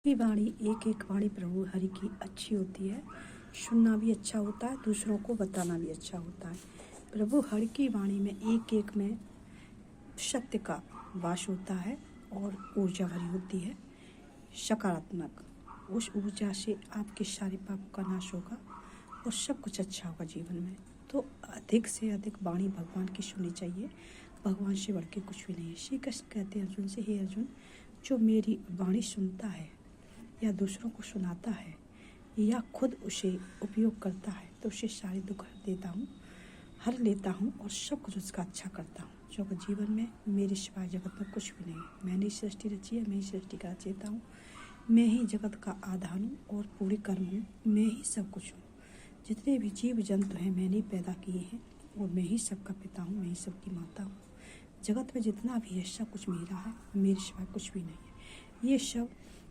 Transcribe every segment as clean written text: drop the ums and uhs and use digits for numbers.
की वाणी एक एक वाणी प्रभु हरि की अच्छी होती है। सुनना भी अच्छा होता है, दूसरों को बताना भी अच्छा होता है। प्रभु हरि की वाणी में एक एक में सत्य का वास होता है और ऊर्जा भरी होती है, सकारात्मक। उस ऊर्जा से आपके सारे पापों का नाश होगा और सब कुछ अच्छा होगा जीवन में। तो अधिक से अधिक वाणी भगवान की सुननी चाहिए। भगवान से बढ़ के कुछ भी नहीं है। श्री कृष्ण कहते हैं अर्जुन से, हे अर्जुन, जो मेरी वाणी सुनता है या दूसरों को सुनाता है या खुद उसे उपयोग करता है तो उसे सारे दुख हर लेता हूँ और सब कुछ उसका अच्छा करता हूँ। जो जीवन में मेरे सिवाय जगत में कुछ भी नहीं। मैंने सृष्टि रची है, मैं ही सृष्टि का रचयिता हूँ, मैं ही जगत का आधार हूँ और पूरे कर्म हूँ, मैं ही सब कुछ हूँ। जितने भी जीव जंतु हैं मैंने पैदा किए हैं और मैं ही सबका पिता हूँ, मैं ही सबकी माता हूँ। जगत में जितना भी है सब कुछ मेरा है, मेरे सिवाय कुछ भी नहीं है। ये सब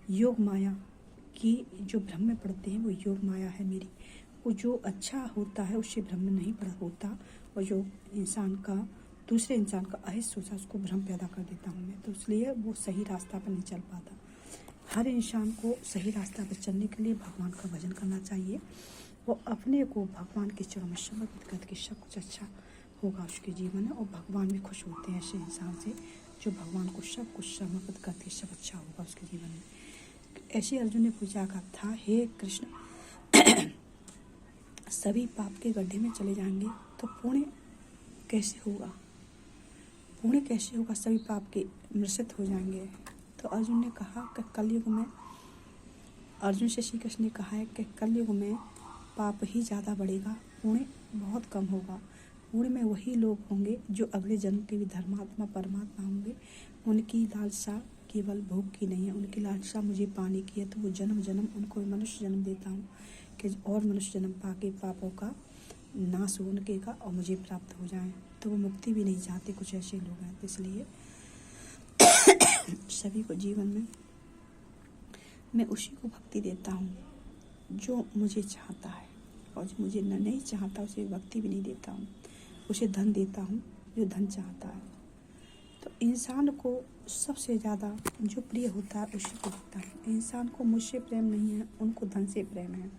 योग माया की जो भ्रम में पड़ते हैं वो योग माया है मेरी। वो जो अच्छा होता है उससे भ्रम में नहीं पड़ा होता, और जो इंसान का दूसरे इंसान का अहित सोचा उसको भ्रम पैदा कर देता हूँ मैं, तो इसलिए वो सही रास्ता पर नहीं चल पाता। हर इंसान को सही रास्ता पर चलने के लिए भगवान का भजन करना चाहिए। वो अपने को भगवान के चरणों में समर्पित करके सब कुछ अच्छा होगा उसके जीवन में, और भगवान भी खुश होते हैं ऐसे इंसान से जो भगवान को सब कुछ समर्पित करके सब अच्छा होगा उसके जीवन में। ऐसे अर्जुन ने पूछा का था, हे कृष्ण, सभी पाप के गड्ढे में चले जाएंगे तो पुण्य कैसे होगा? पुण्य कैसे होगा? सभी पाप के मिश्रित हो जाएंगे। तो अर्जुन ने कहा कि कलयुग में, अर्जुन से श्री कृष्ण ने कहा है कि कलयुग में पाप ही ज़्यादा बढ़ेगा, पुण्य बहुत कम होगा। पुण्य में वही लोग होंगे जो अगले जन्म के भी धर्मात्मा परमात्मा होंगे। उनकी लालसा केवल भोग की नहीं है, उनकी लालसा मुझे पाने की है, तो वो जन्म जन्म उनको मनुष्य जन्म देता हूँ कि और मनुष्य जन्म पाके पापों का नाश हो उनके का और मुझे प्राप्त हो जाए। तो वो मुक्ति भी नहीं चाहते, कुछ ऐसे लोग हैं। तो इसलिए सभी को जीवन में मैं उसी को भक्ति देता हूँ जो मुझे चाहता है, और जो मुझे नहीं चाहता उसे भक्ति भी नहीं देता हूँ। उसे धन देता हूँ जो धन चाहता है। तो इंसान को सबसे ज़्यादा जो प्रिय होता है उसी को देता है। इंसान को मुझसे प्रेम नहीं है, उनको धन से प्रेम है।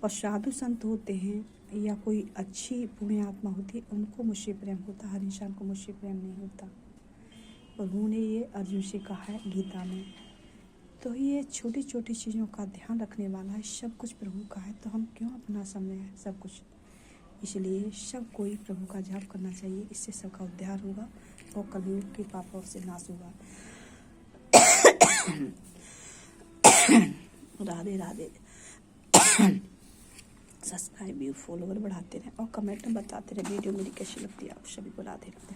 और साधु संत होते हैं या कोई अच्छी पुण्य आत्मा होती है उनको मुझसे प्रेम होता है, हर इंसान को मुझसे प्रेम नहीं होता। और उन्होंने ये अर्जुन से कहा है गीता में। तो ये छोटी छोटी चीज़ों का ध्यान रखने वाला है, सब कुछ प्रभु का है, तो हम क्यों अपना समय सब कुछ। इसलिए सब कोई प्रभु का जाप करना चाहिए, इससे सबका उद्धार होगा और कलयुग के पापों से नाश होगा। राधे राधे। सब्सक्राइब भी, फॉलोवर बढ़ाते रहें और कमेंट में बताते रहें वीडियो मेरी कैसी लगती है। आप सभी को राधे राधे।